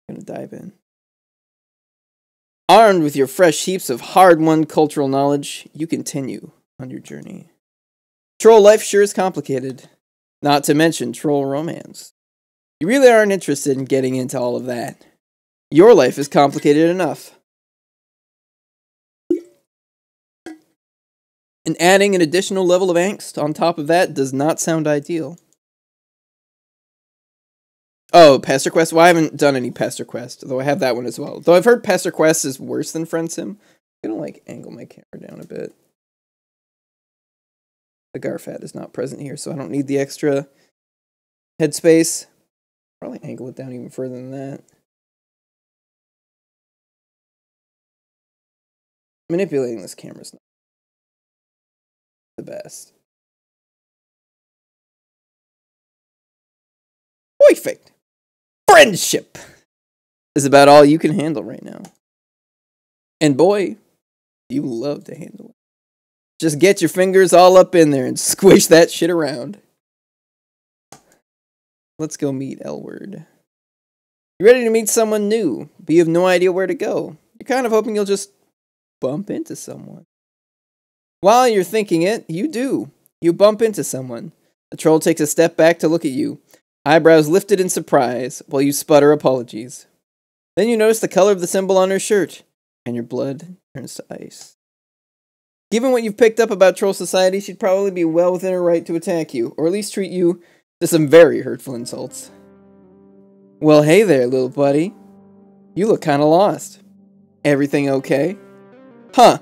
I'm gonna dive in. Armed with your fresh heaps of hard-won cultural knowledge, you continue on your journey. Troll life sure is complicated, not to mention troll romance. You really aren't interested in getting into all of that. Your life is complicated enough. And adding an additional level of angst on top of that does not sound ideal. Oh, Pester Quest? Well, I haven't done any Pester Quest, though I have that one as well. Though I've heard Pester Quest is worse than Friendsim. I'm gonna, like, angle my camera down a bit. The Garfat is not present here, so I don't need the extra headspace. Probably angle it down even further than that. Manipulating this camera's not the best. Perfect. Friendship is about all you can handle right now. And boy, you love to handle it. Just get your fingers all up in there and squish that shit around. Let's go meet L-Word. You're ready to meet someone new, but you have no idea where to go. You're kind of hoping you'll just bump into someone. While you're thinking it, you do. You bump into someone. The troll takes a step back to look at you, eyebrows lifted in surprise, while you sputter apologies. Then you notice the color of the symbol on her shirt, and your blood turns to ice. Given what you've picked up about troll society, she'd probably be well within her right to attack you, or at least treat you to some very hurtful insults. Well, hey there, little buddy. You look kinda lost. Everything okay? Huh.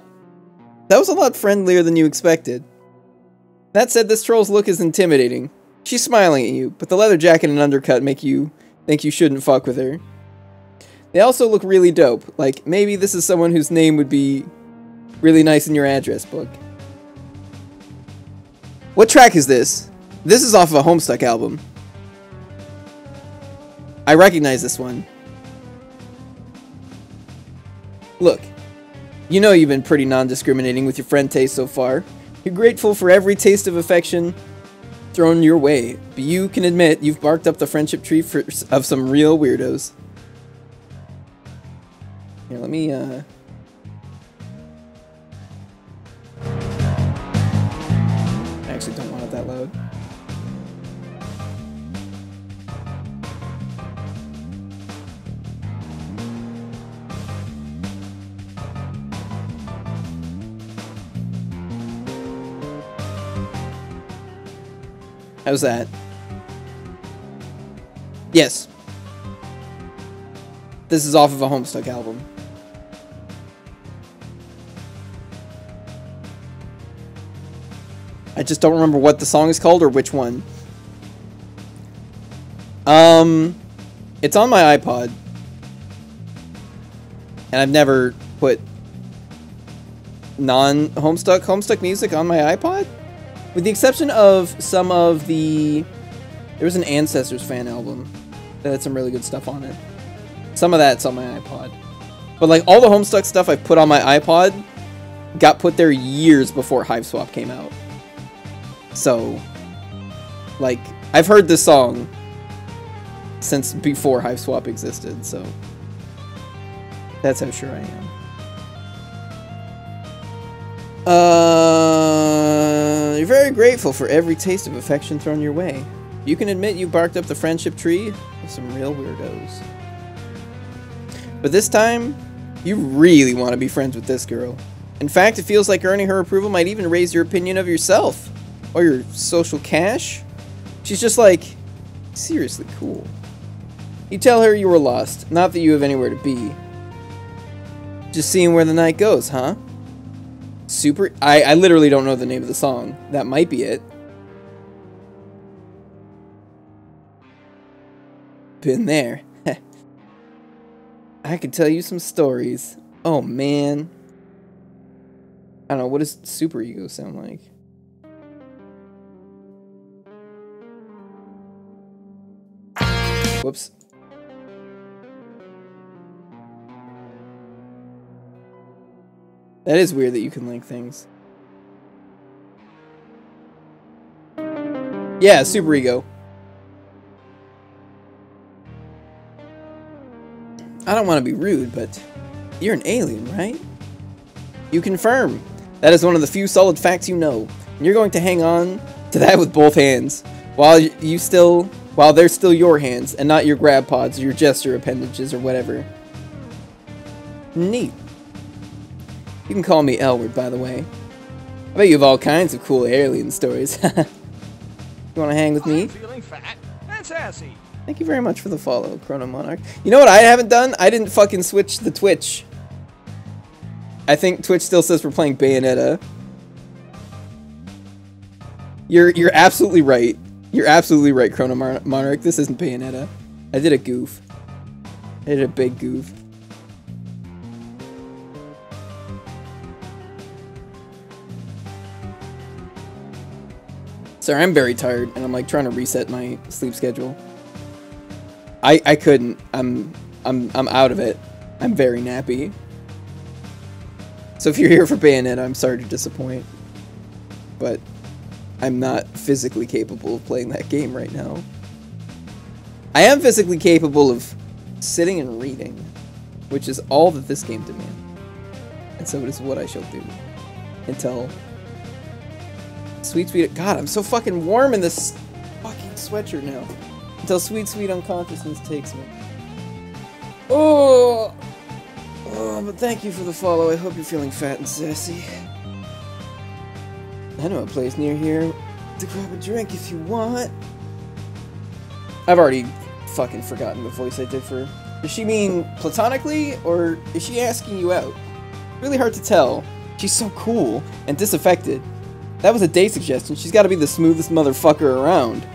That was a lot friendlier than you expected. That said, this troll's look is intimidating. She's smiling at you, but the leather jacket and undercut make you think you shouldn't fuck with her. They also look really dope, like maybe this is someone whose name would be really nice in your address book. What track is this? This is off of a Homestuck album. I recognize this one. Look, you know you've been pretty non-discriminating with your friend taste so far. You're grateful for every taste of affection thrown your way, but you can admit you've barked up the friendship tree of some real weirdos. Here, let me, I actually don't want it that loud. How's that? Yes. This is off of a Homestuck album. I just don't remember what the song is called or which one. It's on my iPod. And I've never put non-Homestuck music on my iPod? With the exception of some of the... There was an Ancestors fan album that had some really good stuff on it. Some of that's on my iPod. But like all the Homestuck stuff I've put on my iPod got put there years before Hiveswap came out. So, like, I've heard this song since before Hiveswap existed, so that's how sure I am. You're very grateful for every taste of affection thrown your way. You can admit you barked up the friendship tree of some real weirdos. But this time, you really want to be friends with this girl. In fact, it feels like earning her approval might even raise your opinion of yourself. Or your social cash. She's just like, seriously cool. You tell her you were lost, not that you have anywhere to be. Just seeing where the night goes, huh? Super... I literally don't know the name of the song. That might be it. Been there. I could tell you some stories. Oh, man. I don't know, what does super ego sound like? Whoops. That is weird that you can link things. Yeah, super ego. I don't want to be rude, but you're an alien, right? You confirm. That is one of the few solid facts you know. And you're going to hang on to that with both hands, while they're still your hands, and not your grab pods or your gesture appendages or whatever. Neat. You can call me Elward, by the way. I bet you have all kinds of cool alien stories. You want to hang with me? I'm feeling fat and sassy. Thank you very much for the follow, Chrono Monarch. You know what I haven't done? I didn't fucking switch the Twitch. I think Twitch still says we're playing Bayonetta. You're absolutely right. You're absolutely right, Chrono Monarch. This isn't Bayonetta. I did a goof. I did a big goof. Sorry, I'm very tired, and I'm like trying to reset my sleep schedule. I couldn't. I'm out of it. I'm very nappy. So if you're here for Bayonetta, I'm sorry to disappoint. But I'm not physically capable of playing that game right now. I am physically capable of sitting and reading, which is all that this game demands. And so it is what I shall do. Until sweet God, I'm so fucking warm in this fucking sweatshirt now. Until sweet unconsciousness takes me. Oh, but thank you for the follow. I hope you're feeling fat and sassy. I know a place near here to grab a drink if you want. I've already fucking forgotten the voice I did for her. Does she mean platonically, or is she asking you out? Really hard to tell. She's so cool and disaffected. That was a day suggestion. She's got to be the smoothest motherfucker around.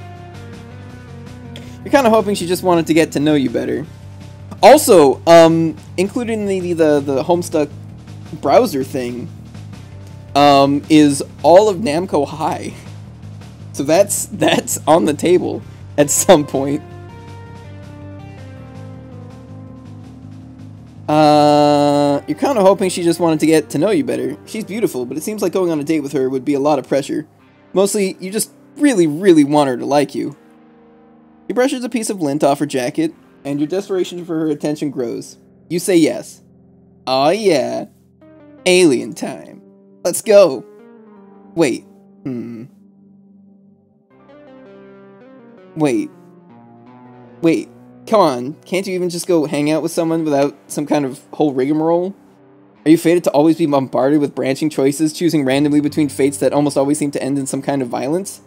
You're kind of hoping she just wanted to get to know you better. Also, including the Homestuck browser thing, is all of Namco High. So that's on the table at some point. You're kind of hoping she just wanted to get to know you better. She's beautiful, but it seems like going on a date with her would be a lot of pressure. Mostly, you just really, really want her to like you. He brushes a piece of lint off her jacket, and your desperation for her attention grows. You say yes. Aw yeah. Alien time. Let's go. Wait. Wait. Come on. Can't you even just go hang out with someone without some kind of whole rigmarole? Are you fated to always be bombarded with branching choices, choosing randomly between fates that almost always seem to end in some kind of violence?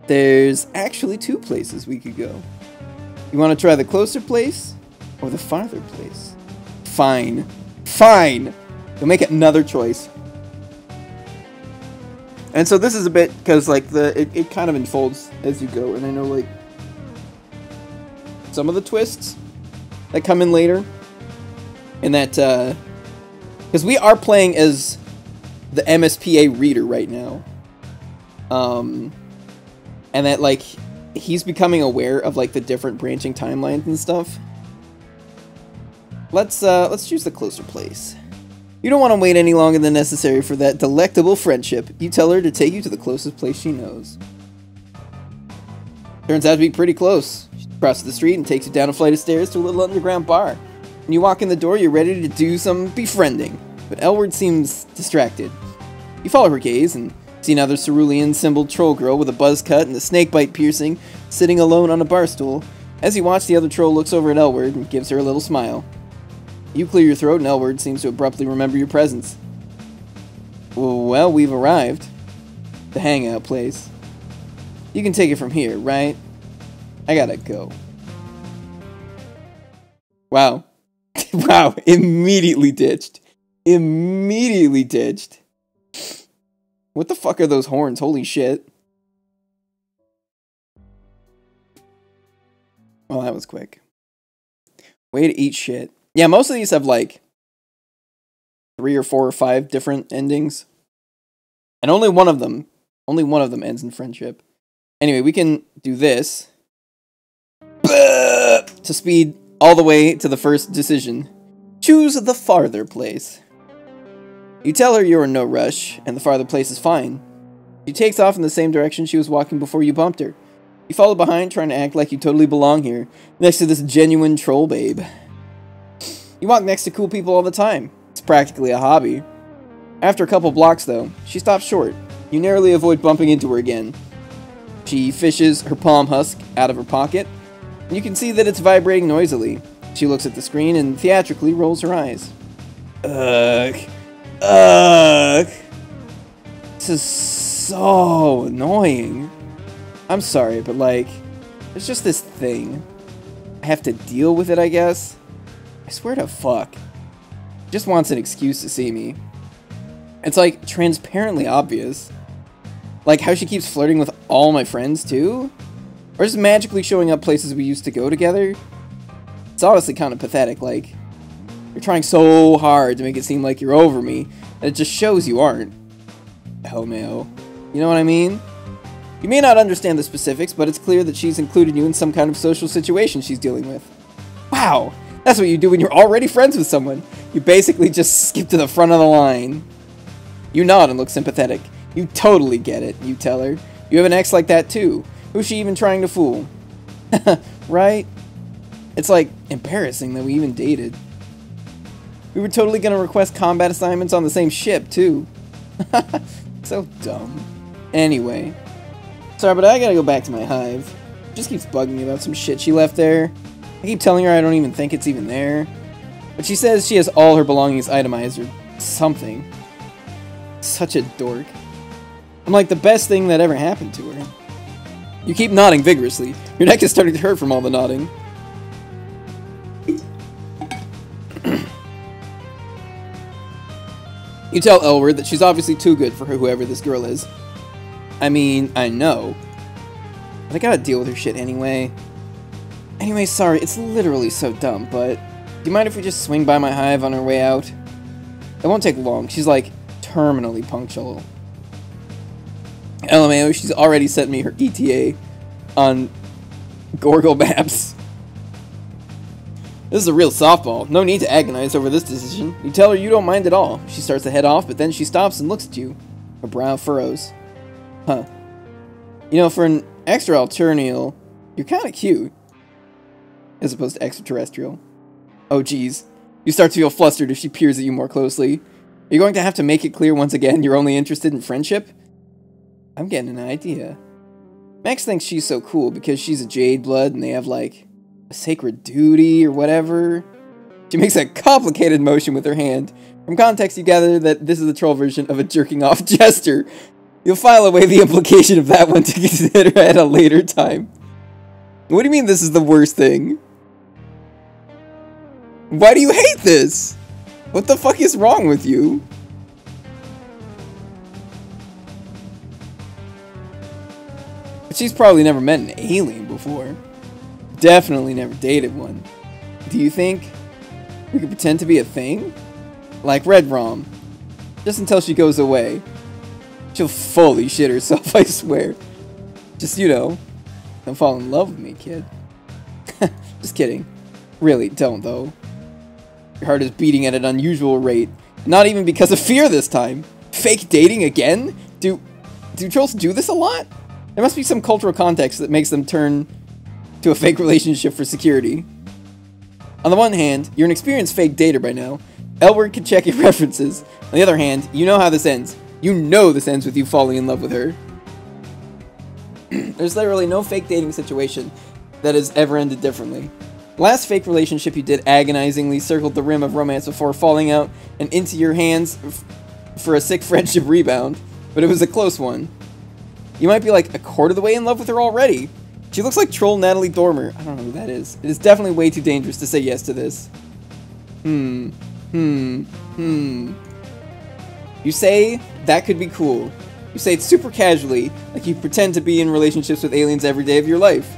There's actually 2 places we could go. You want to try the closer place or the farther place? Fine. Fine! You'll make another choice. And so this is a bit, because like it kind of unfolds as you go, and I know like some of the twists that come in later, and that because we are playing as the MSPA reader right now, and that like he's becoming aware of like the different branching timelines and stuff. Let's choose the closer place. You don't want to wait any longer than necessary for that delectable friendship. You tell her to take you to the closest place she knows. Turns out to be pretty close. She crosses the street and takes you down a flight of stairs to a little underground bar. When you walk in the door, you're ready to do some befriending, but Elward seems distracted. You follow her gaze and see another cerulean-symboled troll girl with a buzz cut and a snakebite piercing, sitting alone on a bar stool. As you watch, the other troll looks over at Elward and gives her a little smile. You clear your throat and Elward seems to abruptly remember your presence. Well, we've arrived. The hangout place. You can take it from here, right? I gotta go. Wow. Wow, immediately ditched. Immediately ditched. What the fuck are those horns? Holy shit. Well, that was quick. Way to eat shit. Yeah, most of these have like 3 or 4 or 5 different endings. And only one of them ends in friendship. Anyway, we can do this to speed all the way to the first decision. Choose the farther place. You tell her you're in no rush, and the farther place is fine. She takes off in the same direction she was walking before you bumped her. You follow behind, trying to act like you totally belong here, next to this genuine troll babe. You walk next to cool people all the time. It's practically a hobby. After a couple blocks, though, she stops short. You narrowly avoid bumping into her again. She fishes her palm husk out of her pocket, and you can see that it's vibrating noisily. She looks at the screen and theatrically rolls her eyes. Ugh. Ugh. This is so annoying. I'm sorry, but like, there's just this thing. I have to deal with it, I guess. I swear to fuck. Just wants an excuse to see me. It's like transparently obvious. Like how she keeps flirting with all my friends too? Or just magically showing up places we used to go together? It's honestly kind of pathetic, like, you're trying so hard to make it seem like you're over me, and it just shows you aren't. LMAO. You know what I mean? You may not understand the specifics, but it's clear that she's included you in some kind of social situation she's dealing with. Wow! That's what you do when you're already friends with someone. You basically just skip to the front of the line. You nod and look sympathetic. You totally get it, you tell her. You have an ex like that too. Who's she even trying to fool? Right? It's like embarrassing that we even dated. We were totally gonna request combat assignments on the same ship too. So dumb. Anyway. Sorry, but I gotta go back to my hive. Just keeps bugging me about some shit she left there. I keep telling her I don't even think it's even there. But she says she has all her belongings itemized or something. Such a dork. I'm like the best thing that ever happened to her. You keep nodding vigorously. Your neck is starting to hurt from all the nodding. You tell Elward that she's obviously too good for whoever this girl is. I mean, I know. But I gotta deal with her shit anyway. Anyway, sorry, it's literally so dumb, but do you mind if we just swing by my hive on our way out? It won't take long. She's like terminally punctual. LMAO, she's already sent me her ETA on Gorgle Maps. This is a real softball. No need to agonize over this decision. You tell her you don't mind at all. She starts to head off, but then she stops and looks at you. Her brow furrows. Huh. You know, for an extraterrestrial, you're kind of cute. As opposed to extraterrestrial. Oh, geez. You start to feel flustered as she peers at you more closely. Are you going to have to make it clear once again you're only interested in friendship? I'm getting an idea. Max thinks she's so cool because she's a Jade blood and they have, like, a sacred duty or whatever. She makes a complicated motion with her hand. From context, you gather that this is the troll version of a jerking off gesture. You'll file away the implication of that one to consider at a later time. What do you mean this is the worst thing? Why do you hate this? What the fuck is wrong with you? But she's probably never met an alien before. Definitely never dated one. Do you think we could pretend to be a thing? Like Red Rom. Just until she goes away. She'll fully shit herself, I swear. Just, you know, don't fall in love with me, kid. Just kidding. Really, don't, though. Your heart is beating at an unusual rate. Not even because of fear this time. Fake dating again? Do trolls do this a lot? There must be some cultural context that makes them turn to a fake relationship for security. On the one hand, you're an experienced fake dater by now. Elward can check your references. On the other hand, you know how this ends. You know this ends with you falling in love with her. There's literally no fake dating situation that has ever ended differently. The last fake relationship you did agonizingly circled the rim of romance before falling out and into your hands for a sick friendship rebound, but it was a close one. You might be like a quarter of the way in love with her already. She looks like troll Natalie Dormer. I don't know who that is. It is definitely way too dangerous to say yes to this. You say that could be cool. You say it super casually, like you pretend to be in relationships with aliens every day of your life.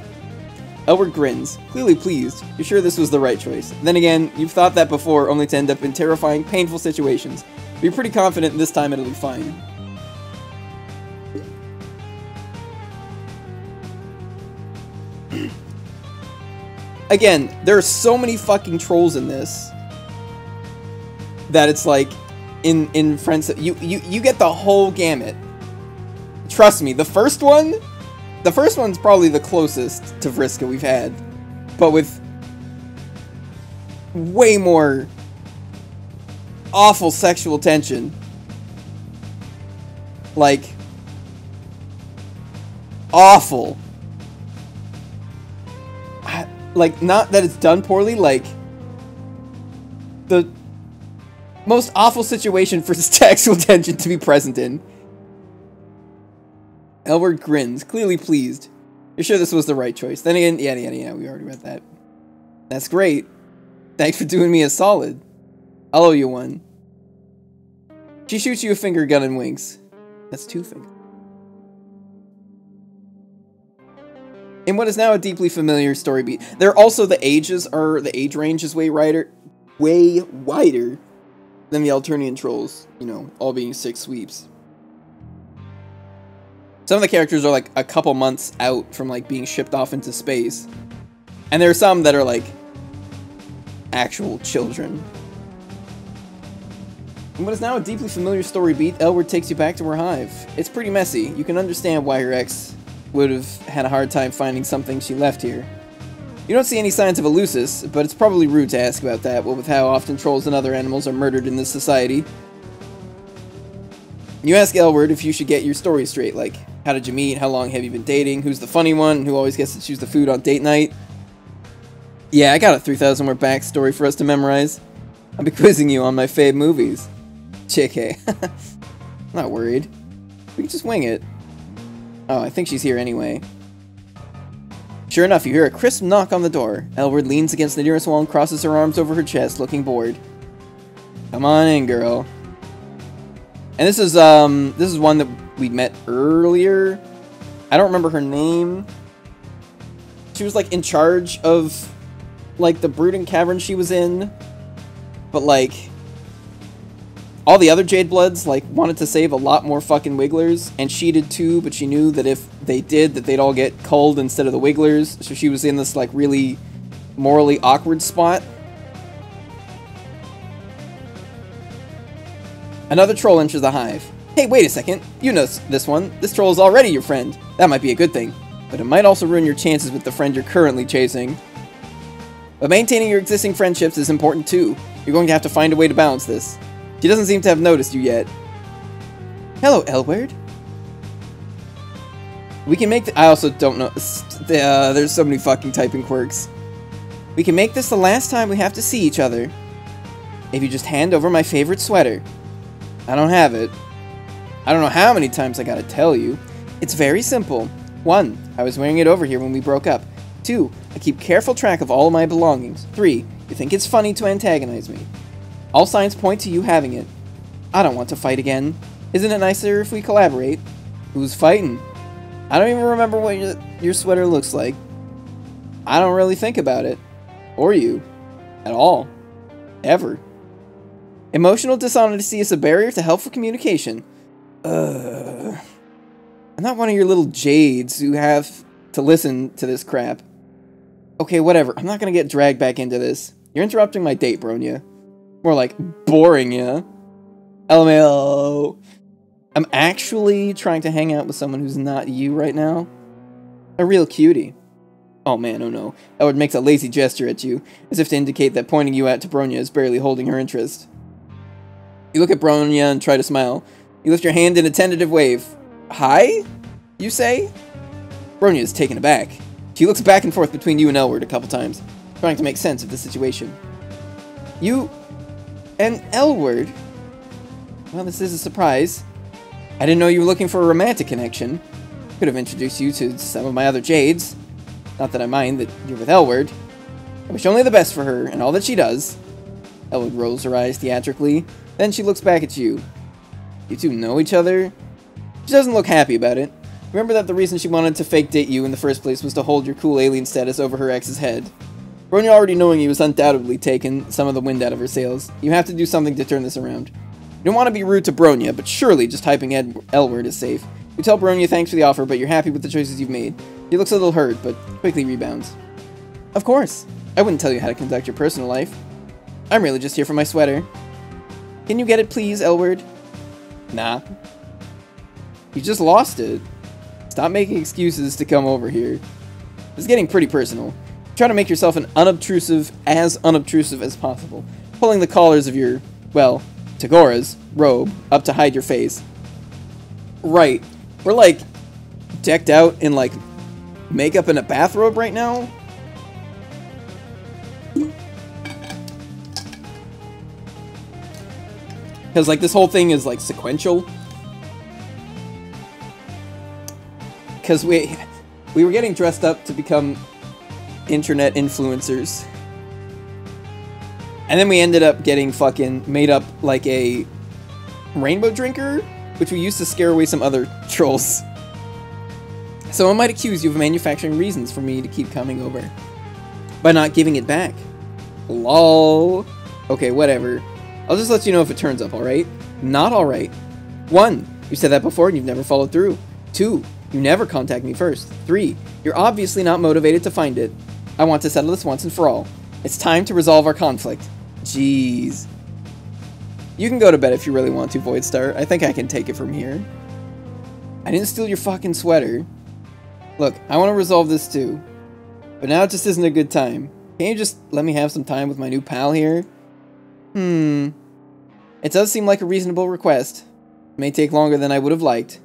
Elward grins, clearly pleased. You're sure this was the right choice. Then again, you've thought that before, only to end up in terrifying, painful situations. But you're pretty confident this time it'll be fine. Again, there are so many fucking trolls in this that it's like in Friendsim, you get the whole gamut. Trust me, the first one's probably the closest to Vriska we've had, but with way more awful sexual tension. Like, awful. Like, not that it's done poorly, like, the most awful situation for sexual tension to be present in. Elward grins, clearly pleased. You're sure this was the right choice? Then again, yeah, we already read that. That's great. Thanks for doing me a solid. I'll owe you one. She shoots you a finger gun and winks. That's 2 fingers. In what is now a deeply familiar story beat. There are also the age range is way wider than the Alternian trolls, you know, all being 6 sweeps. Some of the characters are like a couple months out from like being shipped off into space. And there are some that are like actual children. In what is now a deeply familiar story beat, Elward takes you back to her hive. It's pretty messy. You can understand why her ex would have had a hard time finding something she left here. You don't see any signs of Elusis, but it's probably rude to ask about that, what with how often trolls and other animals are murdered in this society. You ask Elward if you should get your story straight, like, how did you meet, how long have you been dating, who's the funny one, who always gets to choose the food on date night. Yeah, I got a 3,000 word backstory for us to memorize. I'll be quizzing you on my fave movies. JK. Not worried. We can just wing it. Oh, I think she's here anyway. Sure enough, you hear a crisp knock on the door. Elward leans against the nearest wall and crosses her arms over her chest, looking bored. Come on in, girl. And this is one that we met earlier. I don't remember her name. She was like in charge of like the brooding cavern she was in. But like all the other Jade Bloods like wanted to save a lot more fucking Wigglers, and she did too, but she knew that if they did, that they'd all get culled instead of the Wigglers, so she was in this like really morally awkward spot. Another troll enters the hive. Hey, wait a second. You know this one. This troll is already your friend. That might be a good thing, but it might also ruin your chances with the friend you're currently chasing. But maintaining your existing friendships is important too. You're going to have to find a way to balance this. She doesn't seem to have noticed you yet. Hello, Elward. We can make I also don't know. There's so many fucking typing quirks. We can make this the last time we have to see each other. If you just hand over my favorite sweater. I don't have it. I don't know how many times I gotta tell you. It's very simple. 1. I was wearing it over here when we broke up. 2. I keep careful track of all of my belongings. 3. You think it's funny to antagonize me. All signs point to you having it. I don't want to fight again. Isn't it nicer if we collaborate? Who's fighting? I don't even remember what your sweater looks like. I don't really think about it. Or you. At all. Ever. Emotional dishonesty is a barrier to helpful communication. I'm not one of your little jades who have to listen to this crap. Okay, whatever. I'm not gonna get dragged back into this. You're interrupting my date, Bronya. More like boring, yeah? LMAO. I'm actually trying to hang out with someone who's not you right now. A real cutie. Oh man, oh no. Elward makes a lazy gesture at you, as if to indicate that pointing you out to Bronya is barely holding her interest. You look at Bronya and try to smile. You lift your hand in a tentative wave. Hi? You say? Bronya is taken aback. She looks back and forth between you and Elward a couple times, trying to make sense of the situation. You... and Elward? Well, this is a surprise. I didn't know you were looking for a romantic connection. Could have introduced you to some of my other Jades. Not that I mind that you're with Elward. I wish only the best for her and all that she does. Elward rolls her eyes theatrically. Then she looks back at you. You two know each other? She doesn't look happy about it. Remember that the reason she wanted to fake date you in the first place was to hold your cool alien status over her ex's head. Bronya already knowing you has undoubtedly taken some of the wind out of her sails. You have to do something to turn this around. You don't want to be rude to Bronya, but surely just typing Elward is safe. You tell Bronya thanks for the offer, but you're happy with the choices you've made. He looks a little hurt, but quickly rebounds. Of course. I wouldn't tell you how to conduct your personal life. I'm really just here for my sweater. Can you get it, please, Elward? Nah. You just lost it. Stop making excuses to come over here. It's getting pretty personal. Try to make yourself as unobtrusive as possible. Pulling the collars of your, well, Tagora's robe up to hide your face. Right. We're like decked out in like makeup and a bathrobe right now. Because like this whole thing is like sequential. Because we were getting dressed up to become internet influencers. And then we ended up getting fucking made up like a rainbow drinker, which we used to scare away some other trolls. Someone might accuse you of manufacturing reasons for me to keep coming over by not giving it back. Lol. Okay, whatever. I'll just let you know if it turns up, alright? Not alright. 1. You said that before and you've never followed through. 2. You never contact me first. 3. You're obviously not motivated to find it. I want to settle this once and for all. It's time to resolve our conflict. Jeez. You can go to bed if you really want to, Voidstar. I think I can take it from here. I didn't steal your fucking sweater. Look, I want to resolve this too. But now it just isn't a good time. Can't you just let me have some time with my new pal here? It does seem like a reasonable request. It may take longer than I would have liked.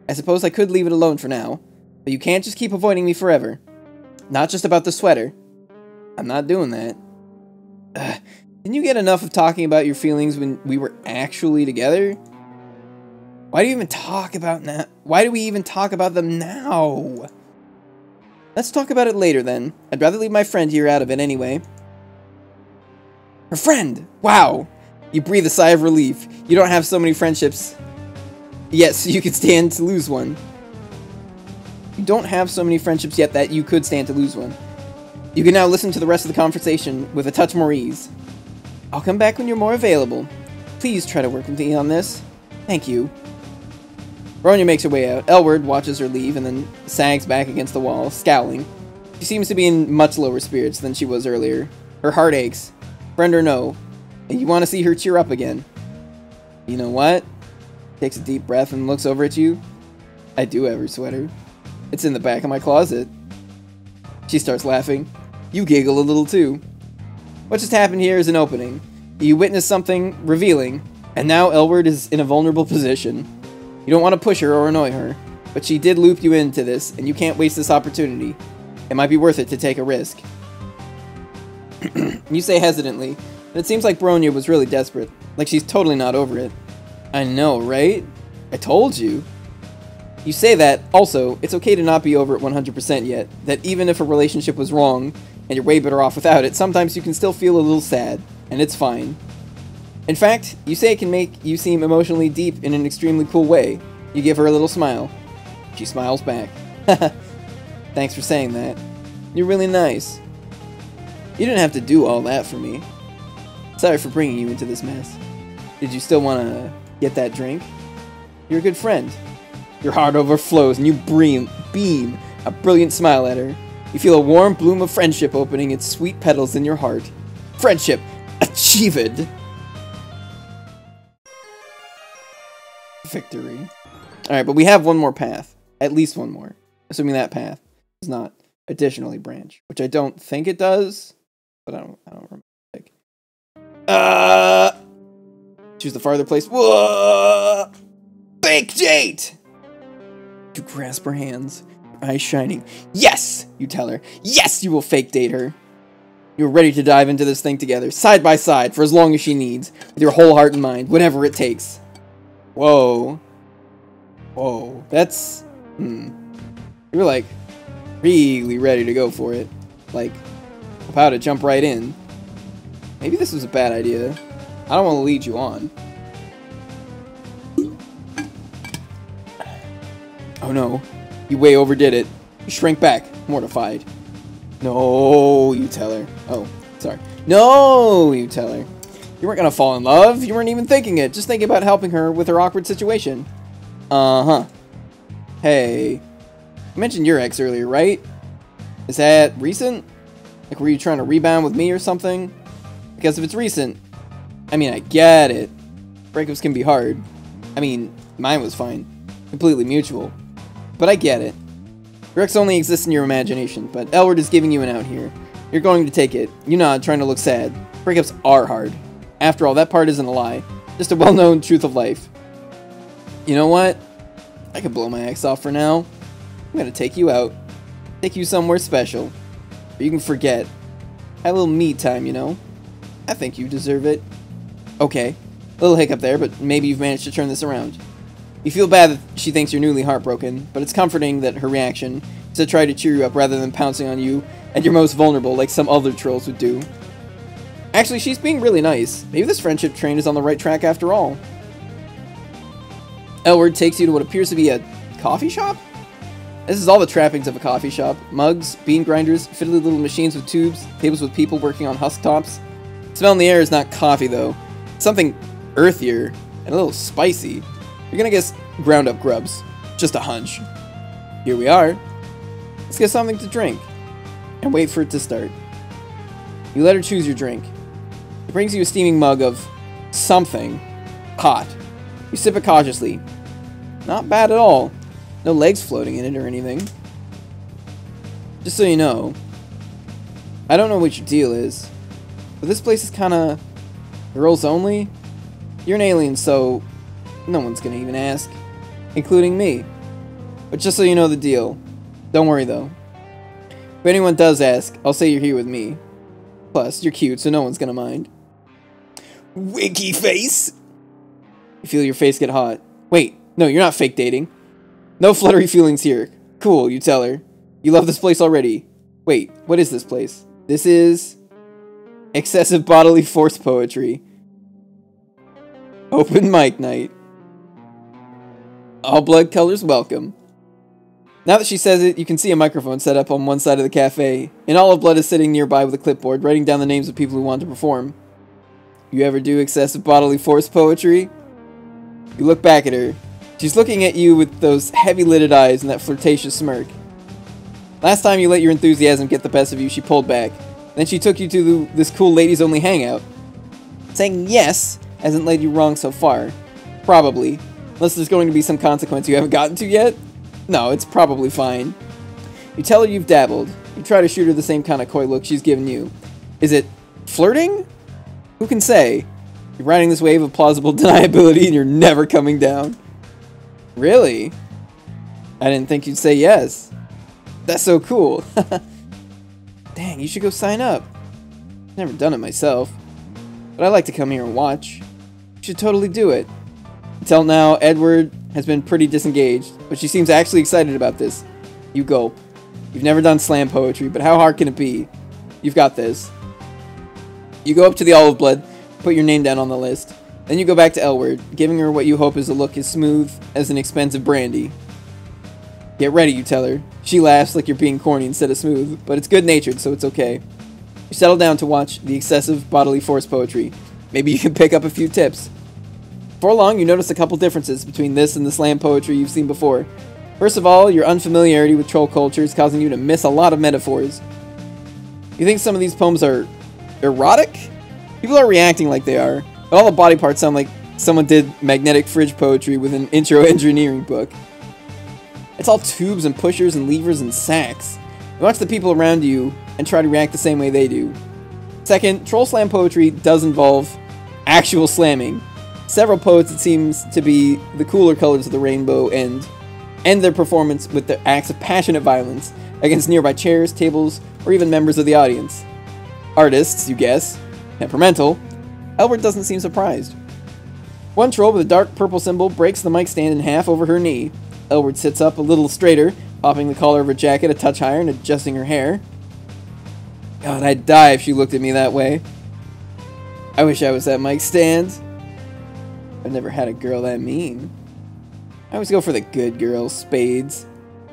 I suppose I could leave it alone for now. But you can't just keep avoiding me forever. Not just about the sweater. I'm not doing that. Didn't you get enough of talking about your feelings when we were actually together? Why do you even talk about now? Why do we even talk about them now? Let's talk about it later then. I'd rather leave my friend here out of it anyway. Her friend! Wow! You breathe a sigh of relief. You don't have so many friendships yet, so you could stand to lose one. You don't have so many friendships yet that you could stand to lose one. You can now listen to the rest of the conversation with a touch more ease. I'll come back when you're more available. Please try to work with me on this. Thank you. Bronya makes her way out. Elward watches her leave and then sags back against the wall, scowling. She seems to be in much lower spirits than she was earlier. Her heart aches. Friend or no. And you want to see her cheer up again. You know what? Takes a deep breath and looks over at you. I do have her sweater. It's in the back of my closet. She starts laughing. You giggle a little too. What just happened here is an opening. You witness something revealing, and now Elward is in a vulnerable position. You don't want to push her or annoy her, but she did loop you into this, and you can't waste this opportunity. It might be worth it to take a risk. You say hesitantly, but it seems like Bronya was really desperate, like she's totally not over it. I know, right? I told you. You say that, also, it's okay to not be over it 100% yet, that even if a relationship was wrong, and you're way better off without it, sometimes you can still feel a little sad, and it's fine. In fact, you say it can make you seem emotionally deep in an extremely cool way. You give her a little smile. She smiles back. Thanks for saying that. You're really nice. You didn't have to do all that for me. Sorry for bringing you into this mess. Did you still want to get that drink? You're a good friend. Your heart overflows and you beam a brilliant smile at her. You feel a warm bloom of friendship opening its sweet petals in your heart. Friendship achieved! Victory. Alright, but we have one more path. At least one more. Assuming that path does not additionally branch. Which I don't think it does. But I don't remember. Choose the farther place. Whoa! Fake date! You grasp her hands, your eyes shining. Yes! You tell her. Yes, you will fake date her. You're ready to dive into this thing together, side by side, for as long as she needs, with your whole heart and mind, whatever it takes. Whoa. Whoa. That's... You're like, really ready to go for it. Like, about to jump right in. Maybe this was a bad idea. I don't want to lead you on. Oh no. You way overdid it. You shrink back, mortified. No, you tell her. Oh, sorry. No, you tell her. You weren't gonna fall in love. You weren't even thinking it. Just thinking about helping her with her awkward situation. Uh-huh. Hey. You mentioned your ex earlier, right? Is that recent? Like, were you trying to rebound with me or something? Because if it's recent, I mean, I get it. Breakups can be hard. I mean, mine was fine. Completely mutual. But I get it. Your ex only exists in your imagination, but Elward is giving you an out here. You're going to take it. You nod, trying to look sad. Breakups are hard. After all, that part isn't a lie. Just a well-known truth of life. You know what? I could blow my ex off for now. I'm gonna take you out. Take you somewhere special. Or you can forget. Have a little me time, you know? I think you deserve it. Okay. A little hiccup there, but maybe you've managed to turn this around. You feel bad that she thinks you're newly heartbroken, but it's comforting that her reaction is to try to cheer you up rather than pouncing on you at your most vulnerable like some other trolls would do. Actually, she's being really nice. Maybe this friendship train is on the right track after all. Elward takes you to what appears to be a coffee shop? This is all the trappings of a coffee shop. Mugs, bean grinders, fiddly little machines with tubes, tables with people working on husk tops. The smell in the air is not coffee, though. It's something earthier and a little spicy. You're gonna guess ground up grubs. Just a hunch. Here we are. Let's get something to drink. And wait for it to start. You let her choose your drink. It brings you a steaming mug of something hot. You sip it cautiously. Not bad at all. No legs floating in it or anything. Just so you know, I don't know what your deal is, but this place is kinda girls only. You're an alien, so no one's gonna even ask, including me. But just so you know the deal, don't worry though. If anyone does ask, I'll say you're here with me. Plus, you're cute, so no one's gonna mind. Winky face! You feel your face get hot. Wait, no, you're not fake dating. No fluttery feelings here. Cool, you tell her. You love this place already. Wait, what is this place? This is excessive bodily force poetry. Open mic night. All blood colors welcome. Now that she says it, you can see a microphone set up on one side of the cafe, and Olive Blood is sitting nearby with a clipboard, writing down the names of people who want to perform. You ever do excessive bodily force poetry? You look back at her. She's looking at you with those heavy-lidded eyes and that flirtatious smirk. Last time you let your enthusiasm get the best of you, she pulled back. Then she took you to this cool ladies-only hangout. Saying yes hasn't led you wrong so far. Probably. Unless there's going to be some consequence you haven't gotten to yet. No, it's probably fine. You tell her you've dabbled. You try to shoot her the same kind of coy look she's given you. Is it flirting? Who can say? You're riding this wave of plausible deniability and you're never coming down. Really? I didn't think you'd say yes. That's so cool. Dang, you should go sign up. Never done it myself. But I like to come here and watch. You should totally do it. Until now, Edward has been pretty disengaged, but she seems actually excited about this. You gulp. You've never done slam poetry, but how hard can it be? You've got this. You go up to the Olive Blood, put your name down on the list. Then you go back to Elward, giving her what you hope is a look as smooth as an expensive brandy. Get ready, you tell her. She laughs like you're being corny instead of smooth, but it's good-natured, so it's okay. You settle down to watch the excessive bodily force poetry. Maybe you can pick up a few tips. Before long, you notice a couple differences between this and the slam poetry you've seen before. First of all, your unfamiliarity with troll culture is causing you to miss a lot of metaphors. You think some of these poems are erotic? People are reacting like they are, but all the body parts sound like someone did magnetic fridge poetry with an intro engineering book. It's all tubes and pushers and levers and sacks. You watch the people around you and try to react the same way they do. Second, troll slam poetry does involve actual slamming. Several poets, it seems to be the cooler colors of the rainbow, end their performance with their acts of passionate violence against nearby chairs, tables, or even members of the audience. Artists, you guess. Temperamental. Albert doesn't seem surprised. One troll with a dark purple symbol breaks the mic stand in half over her knee. Elward sits up a little straighter, popping the collar of her jacket a touch higher and adjusting her hair. God, I'd die if she looked at me that way. I wish I was that mic stand. I've never had a girl that mean. I always go for the good girls, spades,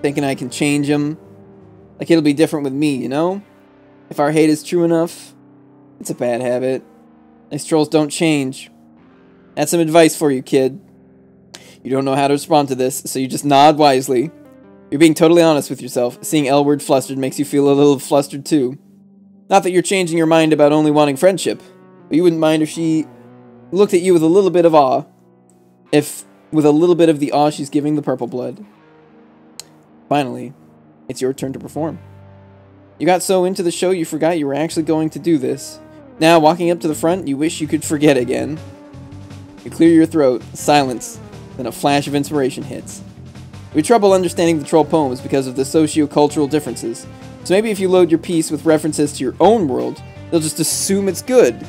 thinking I can change them. Like it'll be different with me, you know? If our hate is true enough, it's a bad habit. Nice trolls don't change. That's some advice for you, kid. You don't know how to respond to this, so you just nod wisely. You're being totally honest with yourself. Seeing Elward flustered makes you feel a little flustered too. Not that you're changing your mind about only wanting friendship, but you wouldn't mind if she looked at you with a little bit of awe. With a little bit of the awe she's giving the purple blood. Finally, it's your turn to perform. You got so into the show you forgot you were actually going to do this. Now, walking up to the front, you wish you could forget again. You clear your throat, silence, then a flash of inspiration hits. We have trouble understanding the troll poems because of the socio-cultural differences. So maybe if you load your piece with references to your own world, they'll just assume it's good.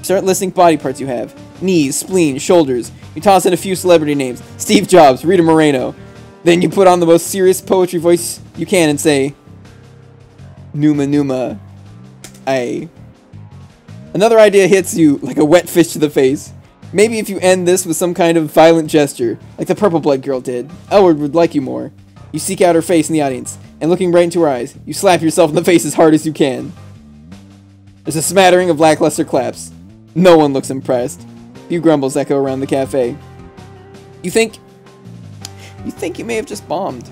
Start listing body parts you have. Knees, spleen, shoulders. You toss in a few celebrity names. Steve Jobs, Rita Moreno. Then you put on the most serious poetry voice you can and say, Numa Numa, aye. Another idea hits you like a wet fish to the face. Maybe if you end this with some kind of violent gesture, like the Purple Blood girl did, Elwood would like you more. You seek out her face in the audience, and looking right into her eyes, you slap yourself in the face as hard as you can. There's a smattering of lackluster claps. No one looks impressed. Few grumbles echo around the cafe. You think you may have just bombed.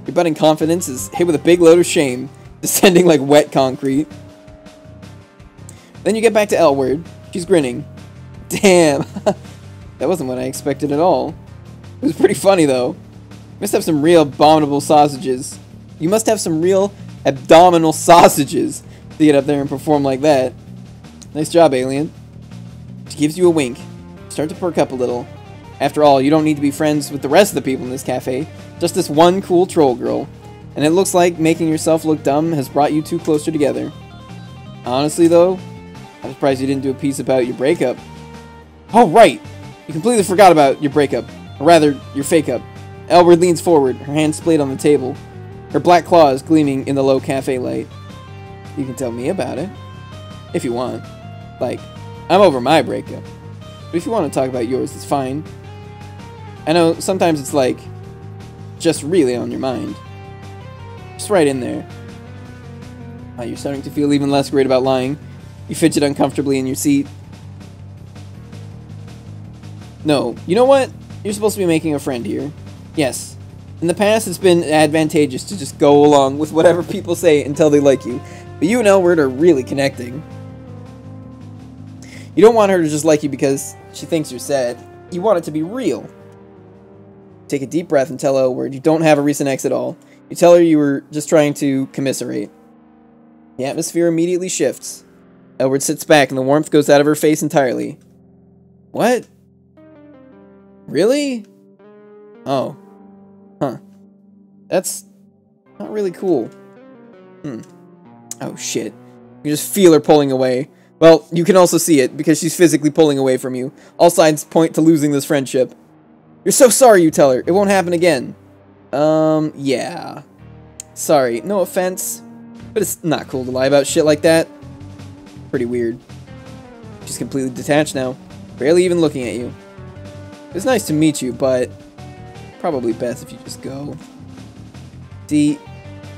Your budding confidence is hit with a big load of shame, descending like wet concrete. Then you get back to Elwood. She's grinning. Damn, that wasn't what I expected at all. It was pretty funny though. You must have some real abominable sausages. You must have some real abdominal sausages to get up there and perform like that. Nice job, alien. She gives you a wink. Start to perk up a little. After all, you don't need to be friends with the rest of the people in this cafe. Just this one cool troll girl. And it looks like making yourself look dumb has brought you two closer together. Honestly though, I'm surprised you didn't do a piece about your breakup. Oh, right! You completely forgot about your breakup. Or rather, your fake-up. Elwood leans forward, her hand splayed on the table. Her black claws gleaming in the low cafe light. You can tell me about it. If you want. Like, I'm over my breakup. But if you want to talk about yours, it's fine. I know, sometimes it's like, just really on your mind. Just right in there. You're starting to feel even less great about lying. You fidget uncomfortably in your seat. No, you know what? You're supposed to be making a friend here. Yes. In the past, it's been advantageous to just go along with whatever people say until they like you. But you and Elwood are really connecting. You don't want her to just like you because she thinks you're sad. You want it to be real. Take a deep breath and tell Elwood you don't have a recent ex at all. You tell her you were just trying to commiserate. The atmosphere immediately shifts. Elwood sits back and the warmth goes out of her face entirely. What? Really? Oh. Huh. That's not really cool. Oh shit. You just feel her pulling away. Well, you can also see it, because she's physically pulling away from you. All signs point to losing this friendship. You're so sorry, you tell her. It won't happen again. Yeah. Sorry, no offense. But it's not cool to lie about shit like that. Pretty weird. She's completely detached now. Barely even looking at you. It's nice to meet you, but probably best if you just go. See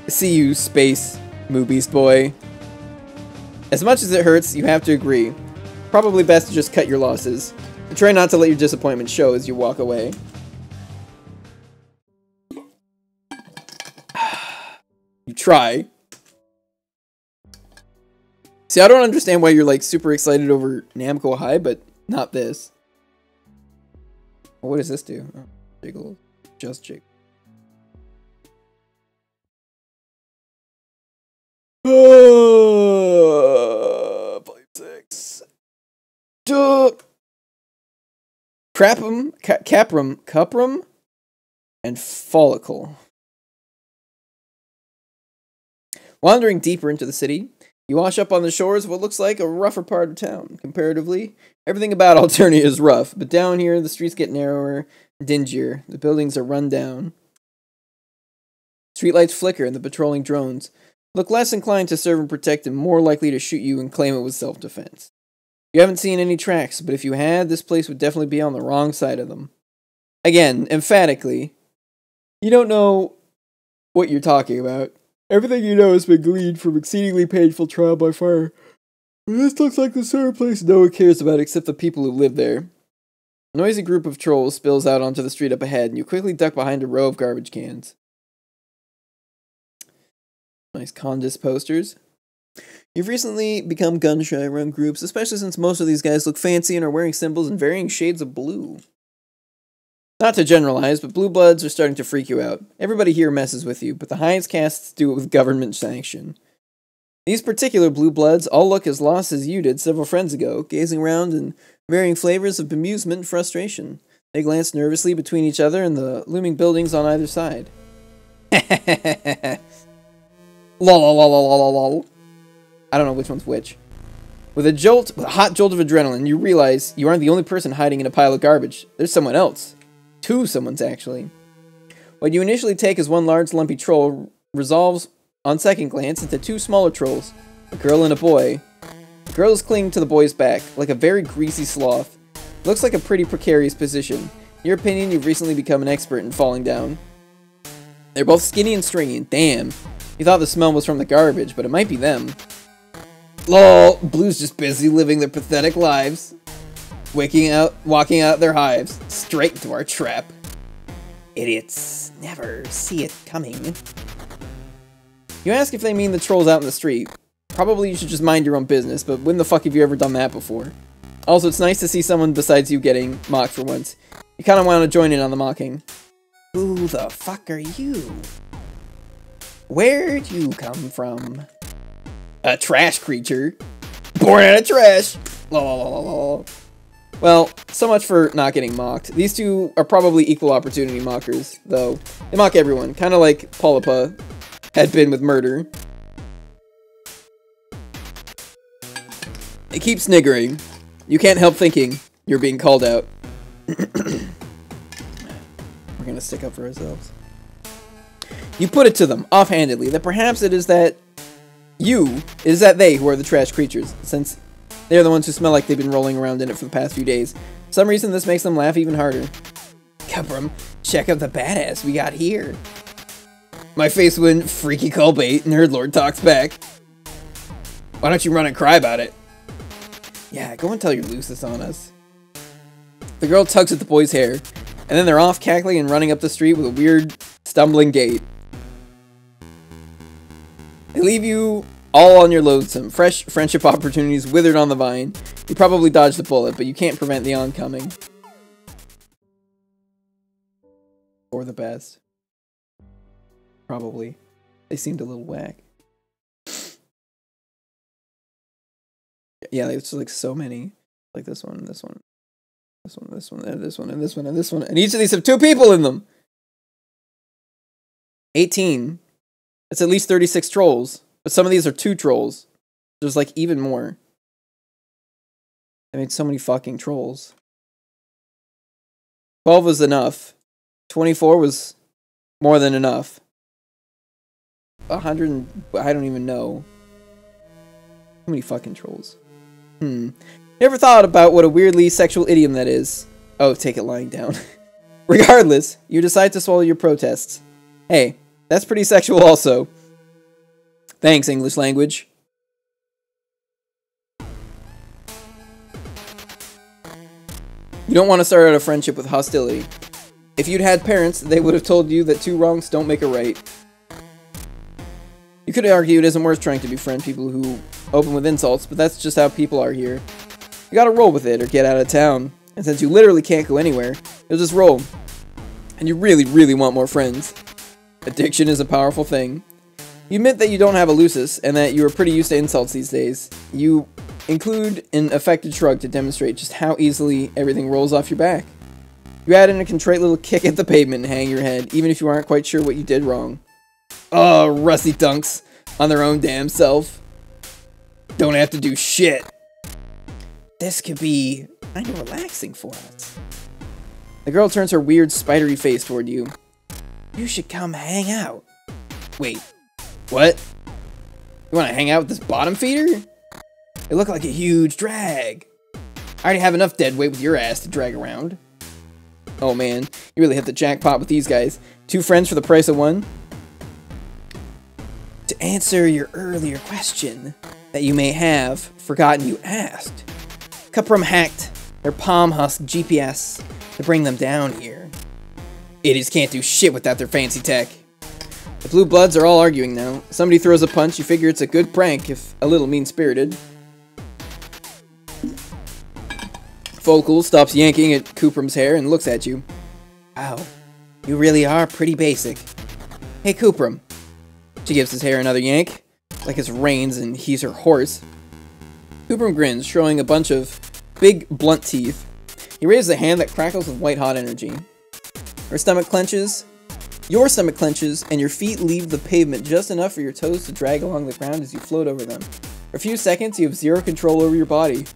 you, space moo beast boy. As much as it hurts, you have to agree. Probably best to just cut your losses. And try not to let your disappointment show as you walk away. You try. See, I don't understand why you're like super excited over Namco High, but not this. What does this do? Oh, jiggle. Just jiggle. 5, 6. Duh. Caprum, and follicle. Wandering deeper into the city, you wash up on the shores of what looks like a rougher part of town. Comparatively, everything about Alternia is rough, but down here the streets get narrower, dingier. The buildings are run down. Streetlights flicker and the patrolling drones look less inclined to serve and protect and more likely to shoot you and claim it was self-defense. You haven't seen any tracks, but if you had, this place would definitely be on the wrong side of them. Again, emphatically, you don't know what you're talking about. Everything you know has been gleaned from exceedingly painful trial by fire. This looks like the sort of place no one cares about except the people who live there. A noisy group of trolls spills out onto the street up ahead, and you quickly duck behind a row of garbage cans. Nice Condis posters. You've recently become gun-shy around groups, especially since most of these guys look fancy and are wearing symbols in varying shades of blue. Not to generalize, but blue bloods are starting to freak you out. Everybody here messes with you, but the highest castes do it with government sanction. These particular blue bloods all look as lost as you did several friends ago, gazing around and varying flavors of bemusement and frustration. They glance nervously between each other and the looming buildings on either side. Lol. I don't know which one's which. With a hot jolt of adrenaline, you realize you aren't the only person hiding in a pile of garbage. There's someone else. Two someones, actually. What you initially take as one large lumpy troll resolves, on second glance, into two smaller trolls, a girl and a boy. The girl is clinging to the boy's back, like a very greasy sloth. Looks like a pretty precarious position. In your opinion, you've recently become an expert in falling down. They're both skinny and stringy, and damn, you thought the smell was from the garbage, but it might be them. Lol, Blue's just busy living their pathetic lives. Walking out their hives, straight into our trap. Idiots never see it coming. You ask if they mean the trolls out in the street. Probably you should just mind your own business, but when the fuck have you ever done that before? Also, it's nice to see someone besides you getting mocked for once. You kind of want to join in on the mocking. Who the fuck are you? Where'd you come from? A trash creature. Born out of trash. Lol. Well, so much for not getting mocked. These two are probably equal opportunity mockers, though. They mock everyone, kind of like Polypa had been with murder. They keep sniggering. You can't help thinking you're being called out. We're gonna stick up for ourselves. You put it to them, offhandedly, that perhaps it is that they who are the trash creatures, since they're the ones who smell like they've been rolling around in it for the past few days. For some reason, this makes them laugh even harder. Cuprum, check out the badass we got here. My face went freaky call bait, and Nerdlord talks back. Why don't you run and cry about it? Yeah, go and tell your Lucis on us. The girl tugs at the boy's hair, and then they're off cackling and running up the street with a weird, stumbling gait. They leave you all on your lonesome. Fresh friendship opportunities withered on the vine. You probably dodged the bullet, but you can't prevent the oncoming. Or the best. Probably. They seemed a little whack. Yeah, there's like so many. Like this one, this one. This one, this one, and this one, and this one, and this one. And each of these have 2 people in them! 18. It's at least 36 trolls. But some of these are 2 trolls. There's like even more. I made so many fucking trolls. 12 was enough. 24 was more than enough. 100, I don't even know. How many fucking trolls? You ever thought about what a weirdly sexual idiom that is? Oh, take it lying down. Regardless, you decide to swallow your protests. Hey, that's pretty sexual also. Thanks, English language. You don't want to start out a friendship with hostility. If you'd had parents, they would have told you that 2 wrongs don't make a right. You could argue it isn't worth trying to befriend people who open with insults, but that's just how people are here. You gotta roll with it or get out of town. And since you literally can't go anywhere, you'll just roll. And you really, really want more friends. Addiction is a powerful thing. You admit that you don't have a Lucis, and that you are pretty used to insults these days. You include an affected shrug to demonstrate just how easily everything rolls off your back. You add in a contrite little kick at the pavement and hang your head, even if you aren't quite sure what you did wrong. Oh, rusty dunks on their own damn self. Don't have to do shit. This could be kind of relaxing for us. The girl turns her weird, spidery face toward you. You should come hang out. Wait, what? You want to hang out with this bottom feeder? They look like a huge drag. I already have enough dead weight with your ass to drag around. Oh man, you really hit the jackpot with these guys. 2 friends for the price of 1. To answer your earlier question that you may have forgotten you asked, Cuprum hacked their palm husk GPS to bring them down here. Idiots can't do shit without their fancy tech. The Blue Bloods are all arguing now. Somebody throws a punch, you figure it's a good prank, if a little mean-spirited. Focal stops yanking at Cupram's hair and looks at you. Wow, you really are pretty basic. Hey Cuprum. She gives his hair another yank, like it's reins and he's her horse. Cuprum grins, showing a bunch of big, blunt teeth. He raises a hand that crackles with white-hot energy. Her stomach clenches. Your stomach clenches, and your feet leave the pavement just enough for your toes to drag along the ground as you float over them. For a few seconds, you have zero control over your body.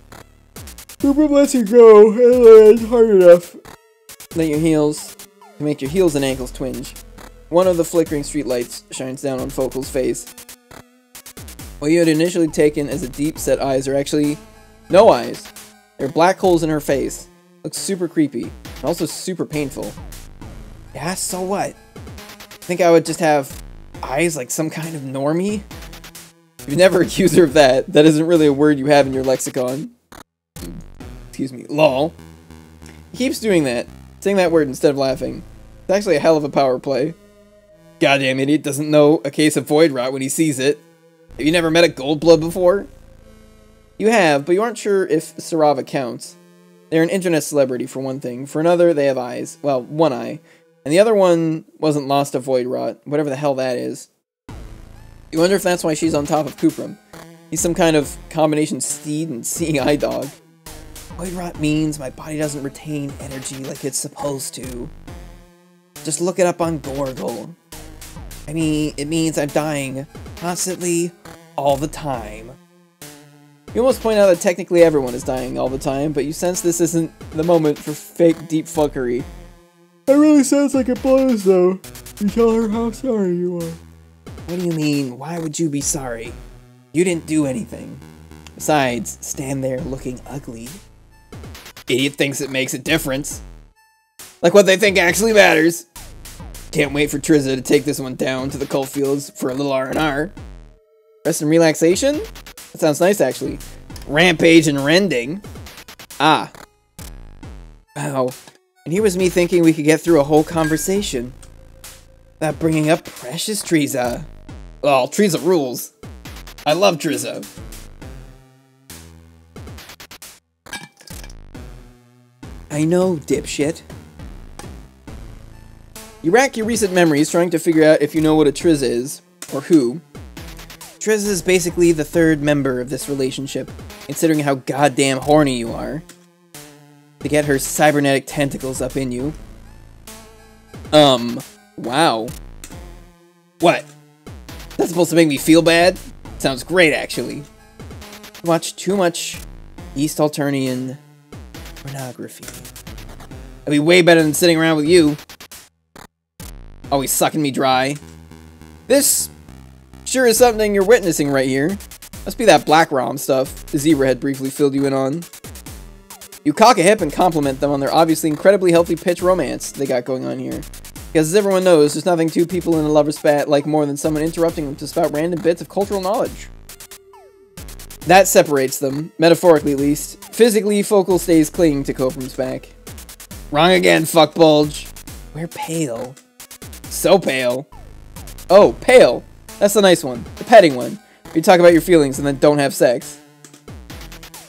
Cooper lets you go and land hard enough that your heels to make your heels and ankles twinge. One of the flickering streetlights shines down on Focal's face. What you had initially taken as a deep-set eyes are actually no eyes. They're black holes in her face. Looks super creepy, and also super painful. Yeah, so what? Think I would just have eyes like some kind of normie? You've never accused her of that. That isn't really a word you have in your lexicon. Excuse me. Lol. He keeps doing that. Saying that word instead of laughing. It's actually a hell of a power play. Goddamn idiot doesn't know a case of void rot when he sees it. Have you never met a Goldblood before? You have, but you aren't sure if Sarava counts. They're an internet celebrity for one thing. For another, they have eyes. Well, one eye. And the other one wasn't lost to void rot. Whatever the hell that is. You wonder if that's why she's on top of Kupram. He's some kind of combination steed and seeing eye dog. Void rot means my body doesn't retain energy like it's supposed to. Just look it up on Gorgle. I mean, it means I'm dying constantly, all the time. You almost point out that technically everyone is dying all the time, but you sense this isn't the moment for fake deep fuckery. That really sounds like it blows, though. You tell her how sorry you are. What do you mean? Why would you be sorry? You didn't do anything. Besides, stand there looking ugly. Idiot thinks it makes a difference. Like what they think actually matters. Can't wait for Trizza to take this one down to the coal fields for a little R&R. Rest and relaxation? That sounds nice, actually. Rampage and rending. Ah. Wow. And here was me thinking we could get through a whole conversation. Without bringing up precious Trizza. Well, Trizza rules. I love Trizza. I know, dipshit. You rack your recent memories trying to figure out if you know what a Trizza is, or who. Trizza is basically the third member of this relationship, considering how goddamn horny you are. To get her cybernetic tentacles up in you. Wow. What? That's supposed to make me feel bad? Sounds great, actually. Watch too much East Alternian pornography. That'd be way better than sitting around with you. Always sucking me dry. This sure is something you're witnessing right here. Must be that Black Rom stuff the Zebra had briefly filled you in on. You cock a hip and compliment them on their obviously incredibly healthy pitch romance they got going on here. Because as everyone knows, there's nothing two people in a lover's spat like more than someone interrupting them to spout random bits of cultural knowledge. That separates them, metaphorically at least. Physically, Focal stays clinging to Copram's back. Wrong again, fuck bulge. We're pale. So pale. Oh, pale. That's the nice one. The petting one. You talk about your feelings and then don't have sex.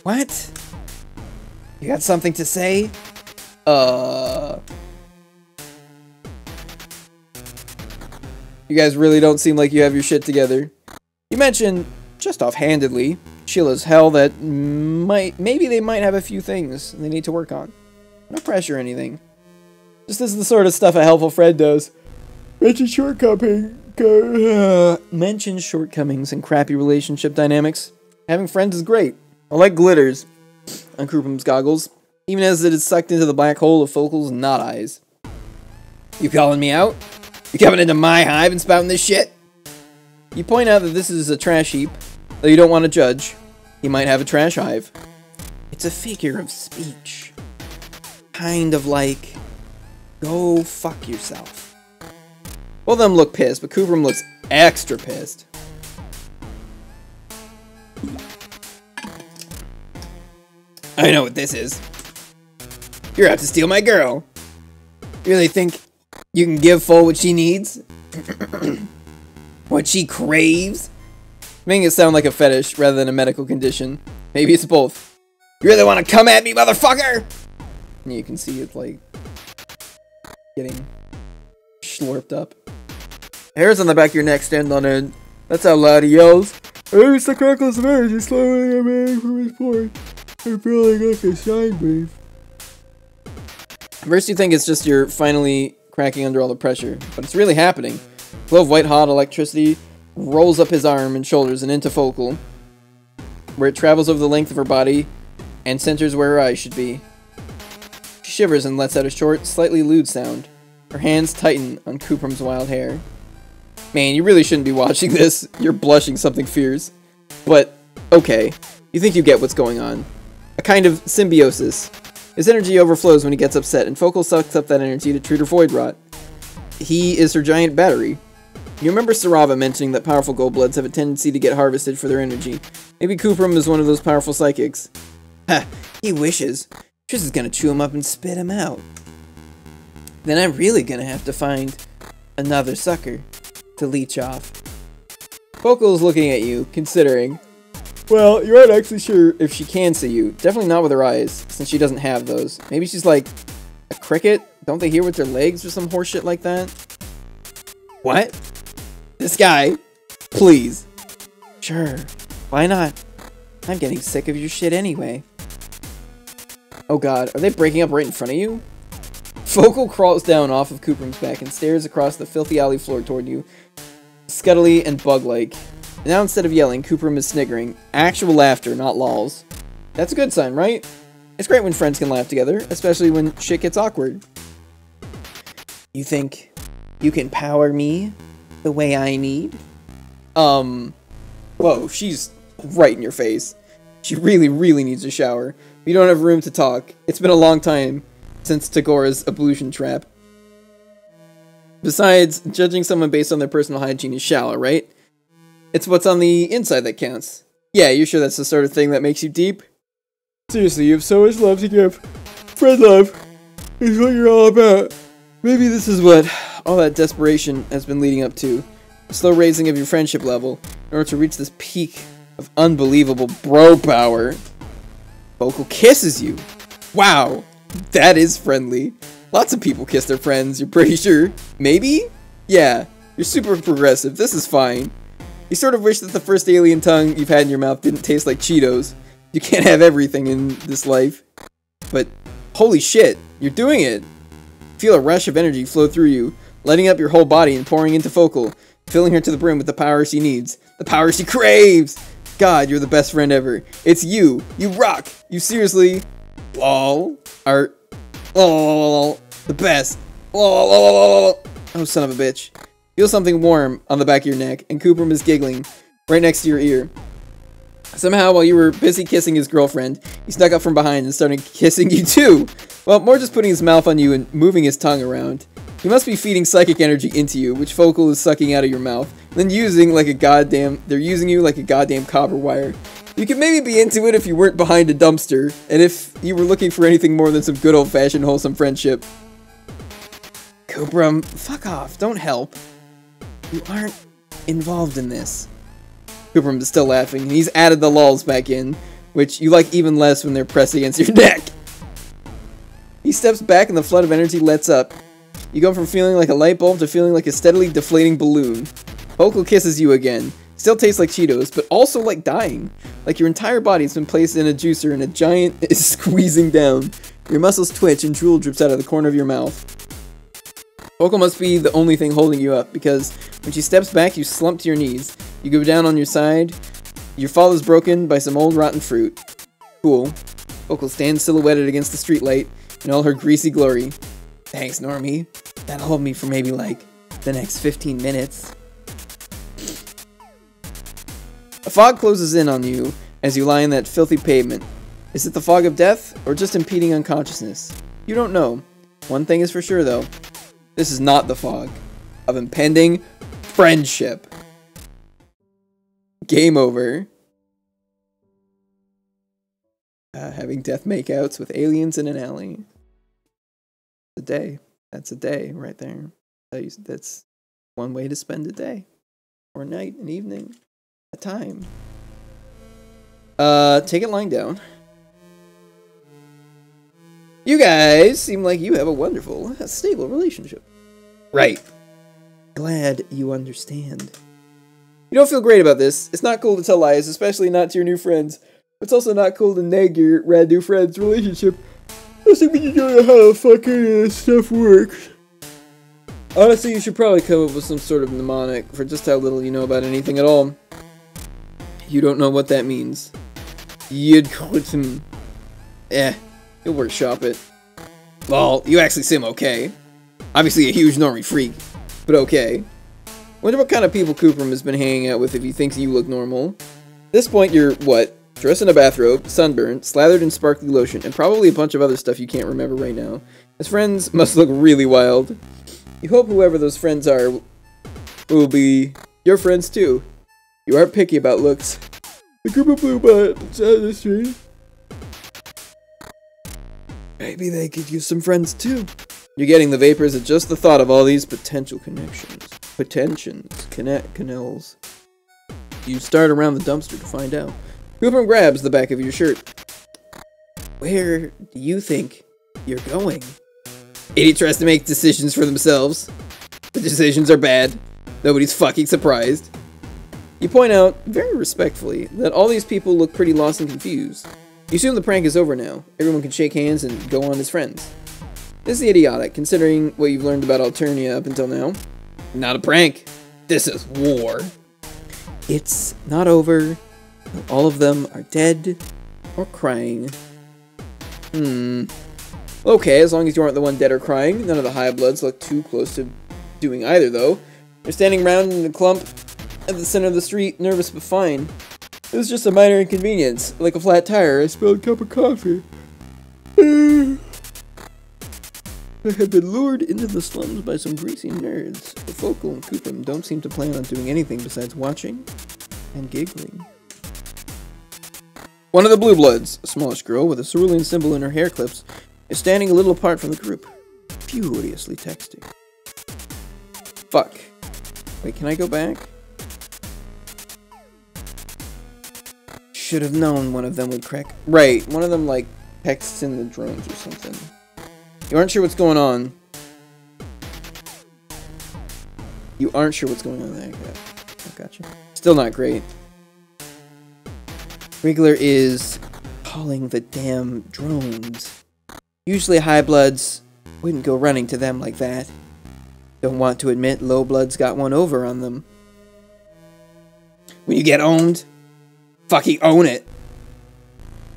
What? You got something to say? You guys really don't seem like you have your shit together. You mentioned, just offhandedly, chill as hell that maybe they might have a few things they need to work on. No pressure or anything. Just this is the sort of stuff a helpful friend does. Mention shortcomings and crappy relationship dynamics. Having friends is great. I like glitters on Krupum's goggles, even as it is sucked into the black hole of Focal's not eyes. You calling me out? You coming into my hive and spouting this shit? You point out that this is a trash heap, though you don't want to judge. He might have a trash hive. It's a figure of speech. Kind of like, go fuck yourself. Both of them look pissed, but Kupram looks extra pissed. I know what this is. You're out to steal my girl. You really think you can give Full what she needs? What she craves? Making it sound like a fetish rather than a medical condition. Maybe it's both. You really want to come at me, motherfucker? And you can see it, like, getting slurped up. Hairs on the back of your neck stand on end. That's how loud he yells. It's the crackles of energy slowly emanating from his pores. I'm feeling like a sine wave. First you think it's just you're finally cracking under all the pressure, but it's really happening. A flow of white-hot electricity rolls up his arm and shoulders and into Focal, where it travels over the length of her body and centers where her eyes should be. She shivers and lets out a short, slightly lewd sound. Her hands tighten on Kupram's wild hair. Man, you really shouldn't be watching this. You're blushing something fierce. But, okay. You think you get what's going on. A kind of symbiosis. His energy overflows when he gets upset, and Focal sucks up that energy to treat her void rot. He is her giant battery. You remember Sarava mentioning that powerful Goldbloods have a tendency to get harvested for their energy. Maybe Kupram is one of those powerful psychics. Ha! He wishes. Triss is gonna chew him up and spit him out. Then I'm really gonna have to find another sucker to leech off. Focal's looking at you, considering. Well, you aren't actually sure if she can see you. Definitely not with her eyes, since she doesn't have those. Maybe she's like a cricket? Don't they hear with their legs or some horseshit like that? What? This guy? Please. Sure. Why not? I'm getting sick of your shit anyway. Oh god, are they breaking up right in front of you? Focal crawls down off of Kupram's back and stares across the filthy alley floor toward you, scuttly and bug-like. Now instead of yelling, Kupram is sniggering. Actual laughter, not lols. That's a good sign, right? It's great when friends can laugh together, especially when shit gets awkward. You think you can power me the way I need? Whoa, she's right in your face. She really, really needs a shower. We don't have room to talk. It's been a long time since Tagora's ablution trap. Besides, judging someone based on their personal hygiene is shallow, right? It's what's on the inside that counts. Yeah, you're sure that's the sort of thing that makes you deep? Seriously, you have so much love to give. Friend love is what you're all about. Maybe this is what all that desperation has been leading up to. A slow raising of your friendship level in order to reach this peak of unbelievable bro power. Focal kisses you. Wow, that is friendly. Lots of people kiss their friends, you're pretty sure. Maybe? Yeah, you're super progressive. This is fine. You sort of wish that the first alien tongue you've had in your mouth didn't taste like Cheetos. You can't have everything in this life. But, holy shit, you're doing it. Feel a rush of energy flow through you, lighting up your whole body and pouring into Focal, filling her to the brim with the power she needs. The power she craves! God, you're the best friend ever. It's you. You rock. You seriously, lol, are, lol, the best. Lol, lol, lol. Oh, son of a bitch. Feel something warm on the back of your neck, and Kupram is giggling right next to your ear. Somehow, while you were busy kissing his girlfriend, he snuck up from behind and started kissing you too. Well, more just putting his mouth on you and moving his tongue around. He must be feeding psychic energy into you, which Focal is sucking out of your mouth, then using like a goddamn, they're using you like a goddamn copper wire. You could maybe be into it if you weren't behind a dumpster, and if you were looking for anything more than some good old-fashioned wholesome friendship. Kupram, fuck off, don't help. You aren't involved in this. Kupram is still laughing, and he's added the lulls back in, which you like even less when they're pressed against your neck. He steps back and the flood of energy lets up. You go from feeling like a light bulb to feeling like a steadily deflating balloon. Focal kisses you again. Still tastes like Cheetos, but also like dying. Like your entire body's been placed in a juicer and a giant is squeezing down. Your muscles twitch and drool drips out of the corner of your mouth. Focal must be the only thing holding you up, because when she steps back, you slump to your knees. You go down on your side. Your fall is broken by some old rotten fruit. Cool. Focal stands silhouetted against the streetlight in all her greasy glory. Thanks, Normie. That'll hold me for maybe, like, the next 15 minutes. A fog closes in on you as you lie in that filthy pavement. Is it the fog of death, or just impeding unconsciousness? You don't know. One thing is for sure, though. This is not the fog of impending friendship. Game over. Having death makeouts with aliens in an alley. A day. That's a day right there. That's one way to spend a day. Or a night, an evening, a time. Take it lying down. You guys seem like you have a wonderful, stable relationship. Right. Glad you understand. You don't feel great about this. It's not cool to tell lies, especially not to your new friends. It's also not cool to nag your rad new friend's relationship. Doesn't mean you don't know how the fucking stuff works. Honestly, you should probably come up with some sort of mnemonic for just how little you know about anything at all. You don't know what that means. You'll workshop it. Well, you actually seem okay. Obviously a huge normie freak, but okay. Wonder what kind of people Coopram has been hanging out with if he thinks you look normal. At this point, you're, what? Dressed in a bathrobe, sunburned, slathered in sparkly lotion, and probably a bunch of other stuff you can't remember right now. His friends must look really wild. You hope whoever those friends are will be your friends too. You aren't picky about looks. A group of blue butts out of the street. Maybe they could use some friends too. You're getting the vapors at just the thought of all these potential connections. Canals. You start around the dumpster to find out. Cooper grabs the back of your shirt. Where do you think you're going? Idiot tries to make decisions for themselves. The decisions are bad. Nobody's fucking surprised. You point out, very respectfully, that all these people look pretty lost and confused. You assume the prank is over now. Everyone can shake hands and go on as friends. This is idiotic, considering what you've learned about Alternia up until now. Not a prank. This is war. It's not over. All of them are dead or crying. Okay, as long as you aren't the one dead or crying. None of the high bloods look too close to doing either, though. They're standing around in a clump at the center of the street, nervous but fine. It was just a minor inconvenience, like a flat tire. I spilled a cup of coffee. I have been lured into the slums by some greasy nerds. The Focal and Coopram don't seem to plan on doing anything besides watching and giggling. One of the Blue Bloods, a smallish girl with a cerulean symbol in her hair clips, is standing a little apart from the group, furiously texting. Fuck. Wait, can I go back? Should have known one of them would crack. Right, one of them, like, texts in the drones or something. You aren't sure what's going on. You aren't sure what's going on there. I gotcha. Still not great. Wriggler is calling the damn drones. Usually high bloods wouldn't go running to them like that. Don't want to admit low bloods got one over on them. When you get owned, fucking own it.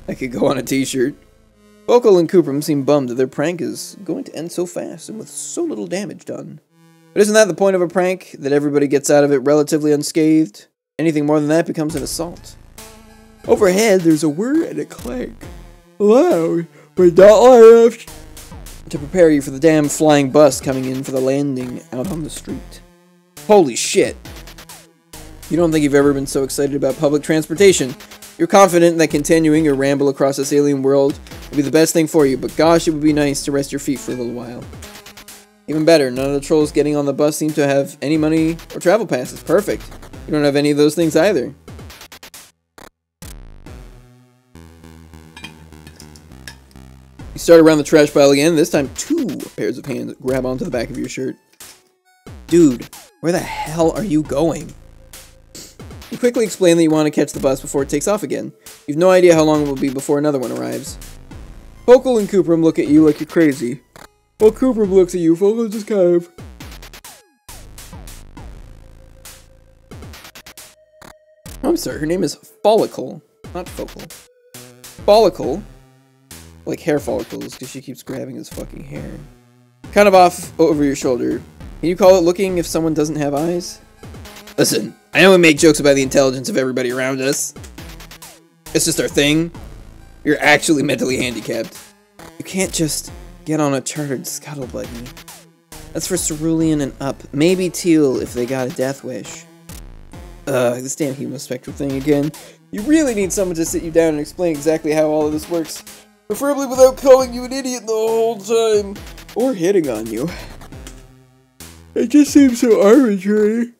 That could go on a t-shirt. Focal and Coopram seem bummed that their prank is going to end so fast and with so little damage done. But isn't that the point of a prank? That everybody gets out of it relatively unscathed? Anything more than that becomes an assault. Overhead, there's a whir and a clank. Loud, but not loud enough to prepare you for the damn flying bus coming in for the landing out on the street. Holy shit. You don't think you've ever been so excited about public transportation. You're confident that continuing your ramble across this alien world would be the best thing for you, but gosh, it would be nice to rest your feet for a little while. Even better, none of the trolls getting on the bus seem to have any money or travel passes. Perfect. You don't have any of those things either. You start around the trash pile again. This time 2 pairs of hands grab onto the back of your shirt. Dude, where the hell are you going? You quickly explain that you want to catch the bus before it takes off again. You have no idea how long it will be before another one arrives. Focal and Coopram look at you like you're crazy. While Coopram looks at you, Focal just kind of... I'm sorry, her name is Follicle, not Focal. Follicle, like hair follicles, because she keeps grabbing his fucking hair. Kind of off over your shoulder. Can you call it looking if someone doesn't have eyes? Listen, I know we make jokes about the intelligence of everybody around us. It's just our thing. You're actually mentally handicapped. You can't just get on a chartered scuttle buddy. That's for cerulean and up. Maybe teal if they got a death wish. This damn hemospectral thing again. You really need someone to sit you down and explain exactly how all of this works. Preferably without calling you an idiot the whole time. Or hitting on you. It just seems so arbitrary.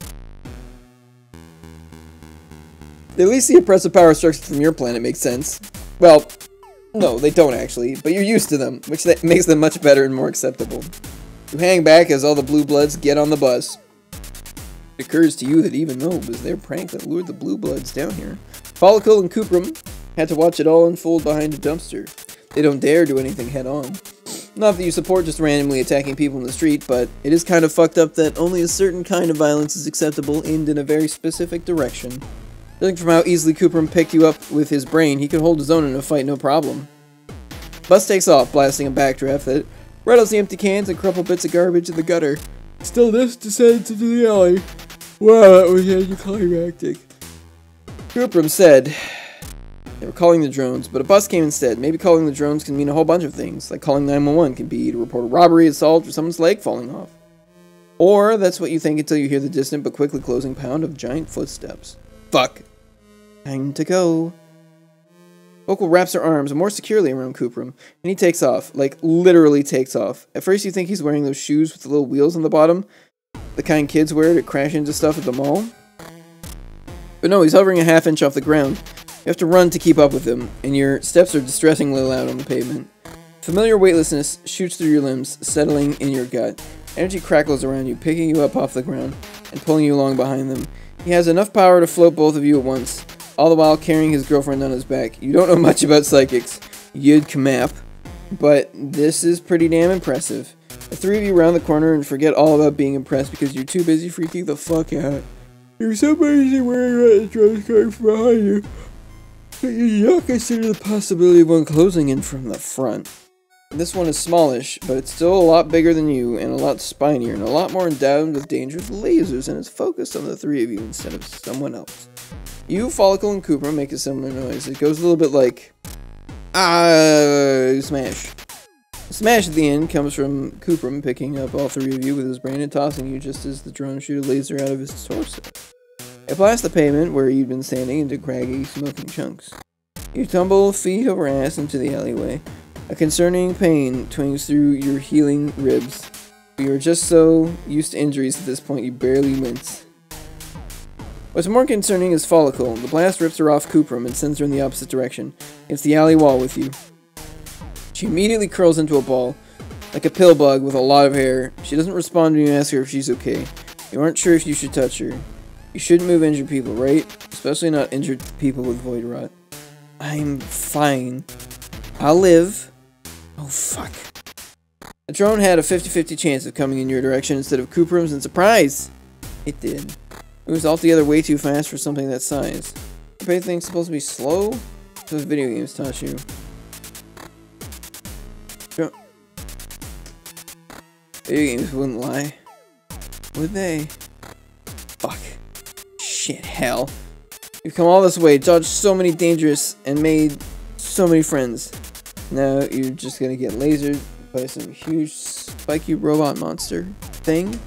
At least the oppressive power structures from your planet make sense. Well, no, they don't actually, but you're used to them, which makes them much better and more acceptable. You hang back as all the Blue Bloods get on the bus. It occurs to you that even though it was their prank that lured the Blue Bloods down here, Follicle and Coopram had to watch it all unfold behind a dumpster. They don't dare do anything head-on. Not that you support just randomly attacking people in the street, but it is kind of fucked up that only a certain kind of violence is acceptable aimed in a very specific direction. Judging from how easily Cooper picked you up with his brain, he could hold his own in a fight no problem. Bus takes off, blasting a backdraft that rattles the empty cans and crumpled bits of garbage in the gutter. Still this descends into the alley. Wow, that was anticlimactic. Cooper said they were calling the drones, but a bus came instead. Maybe calling the drones can mean a whole bunch of things, like calling 911 can be to report a robbery, assault, or someone's leg falling off. Or that's what you think until you hear the distant but quickly closing pound of giant footsteps. Fuck. Time to go. Vocal wraps her arms more securely around Cooper, and he takes off, like literally takes off. At first you think he's wearing those shoes with the little wheels on the bottom, the kind kids wear to crash into stuff at the mall. But no, he's hovering a half-inch off the ground. You have to run to keep up with him, and your steps are distressingly loud on the pavement. Familiar weightlessness shoots through your limbs, settling in your gut. Energy crackles around you, picking you up off the ground, and pulling you along behind them. He has enough power to float both of you at once, all the while carrying his girlfriend on his back. You don't know much about psychics, Yud Kamap, but this is pretty damn impressive. The three of you round the corner and forget all about being impressed because you're too busy freaking the fuck out. You're so busy worrying about the drones coming from behind you that you don't consider the possibility of one closing in from the front. This one is smallish, but it's still a lot bigger than you, and a lot spinier, and a lot more endowed with dangerous lasers, and it's focused on the three of you instead of someone else. You, Follicle, and Cooper make a similar noise. It goes a little bit like, smash. The smash at the end comes from Cooper picking up all three of you with his brain and tossing you just as the drone shoot a laser out of his torso. It blasts the pavement where you'd been standing into craggy, smoking chunks. You tumble feet over ass into the alleyway. A concerning pain twings through your healing ribs. You are just so used to injuries at this point you barely wince. What's more concerning is Follicle. The blast rips her off Cooper and sends her in the opposite direction. It's the alley wall with you. She immediately curls into a ball, like a pill bug with a lot of hair. She doesn't respond when you ask her if she's okay. You aren't sure if you should touch her. You shouldn't move injured people, right? Especially not injured people with void rot. I'm fine. I'll live. Oh, fuck. The drone had a 50-50 chance of coming in your direction instead of Cooper's, and surprise! It did. It was altogether way too fast for something that size. Everything's supposed to be slow? So video games taught you. Video games wouldn't lie. Would they? Fuck. Shit, hell. You've come all this way, dodged so many dangerous, and made so many friends. Now you're just gonna get lasered by some huge spiky robot monster thing?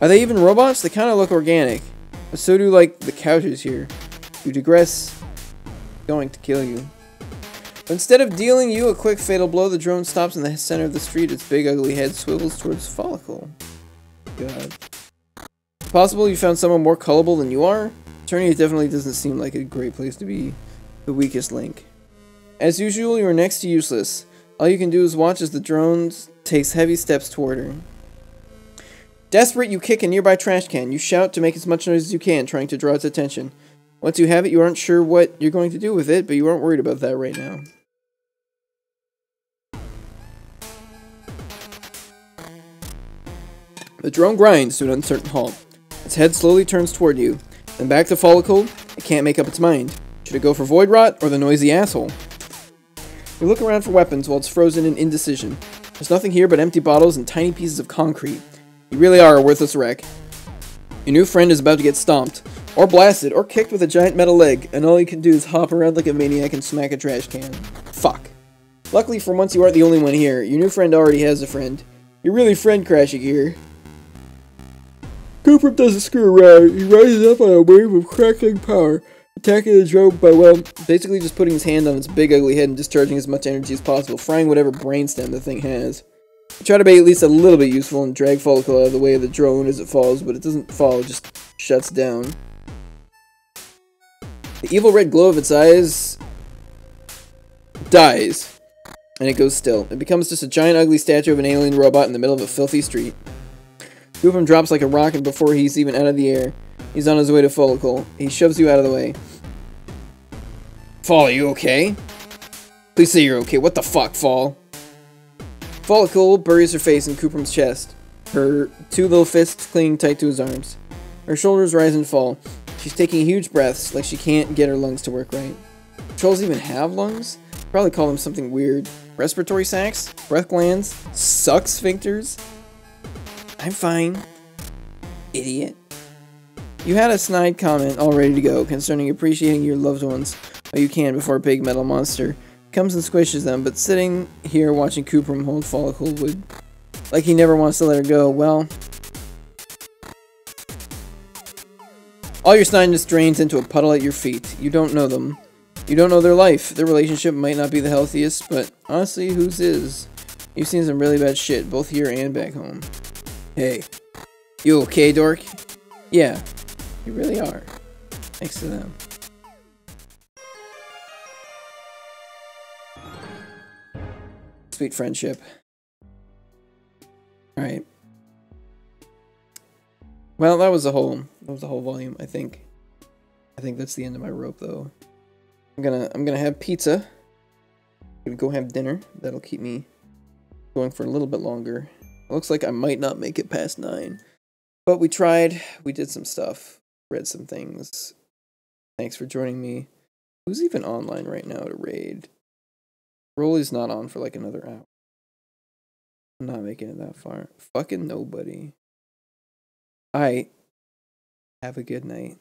Are they even robots? They kind of look organic. But so do, like, the couches here. You digress. Going to kill you. But instead of dealing you a quick fatal blow, the drone stops in the center of the street. Its big ugly head swivels towards Follicle. God. It's possible you found someone more gullible than you are? Turning it definitely doesn't seem like a great place to be the weakest link. As usual, you are next to useless. All you can do is watch as the drone takes heavy steps toward her. Desperate, you kick a nearby trash can. You shout to make as much noise as you can, trying to draw its attention. Once you have it, you aren't sure what you're going to do with it, but you aren't worried about that right now. The drone grinds to an uncertain halt. Its head slowly turns toward you. Then back to Follicle. It can't make up its mind. Should it go for Void Rot or the noisy asshole? You look around for weapons while it's frozen in indecision. There's nothing here but empty bottles and tiny pieces of concrete. You really are a worthless wreck. Your new friend is about to get stomped, or blasted, or kicked with a giant metal leg, and all you can do is hop around like a maniac and smack a trash can. Fuck. Luckily for once you aren't the only one here. Your new friend already has a friend. You're really friend crashing here. Cooper doesn't screw around. He rises up on a wave of crackling power, attacking the drone by, well, basically just putting his hand on its big ugly head and discharging as much energy as possible, frying whatever brainstem the thing has. You try to be at least a little bit useful and drag Follicle out of the way of the drone as it falls, but it doesn't fall, it just shuts down. The evil red glow of its eyes dies, and it goes still. It becomes just a giant ugly statue of an alien robot in the middle of a filthy street. Two of them drops like a rocket before he's even out of the air. He's on his way to Follicle. He shoves you out of the way. Fall, are you okay? Please say you're okay. What the fuck, Fall? Follicle buries her face in Cooper's chest, her two little fists clinging tight to his arms. Her shoulders rise and fall. She's taking huge breaths, like she can't get her lungs to work right. Trolls even have lungs? Probably call them something weird. Respiratory sacs? Breath glands? Suck sphincters? I'm fine. Idiot. You had a snide comment all ready to go concerning appreciating your loved ones while you can before a big metal monster comes and squishes them, but sitting here watching Cooprum hold Follicle would, like he never wants to let her go, well, all your snidiness drains into a puddle at your feet. You don't know them. You don't know their life. Their relationship might not be the healthiest, but honestly, whose is? You've seen some really bad shit, both here and back home. Hey, you okay, dork? Yeah, you really are. Thanks to them. Sweet friendship. Alright. Well, that was the whole volume, I think. I think that's the end of my rope though. I'm gonna have pizza. I'm gonna go have dinner. That'll keep me going for a little bit longer. It looks like I might not make it past 9. But we tried, we did some stuff, read some things. Thanks for joining me. Who's even online right now to raid? Rolly's not on for like another hour. I'm not making it that far. Fucking nobody. Alright. Have a good night.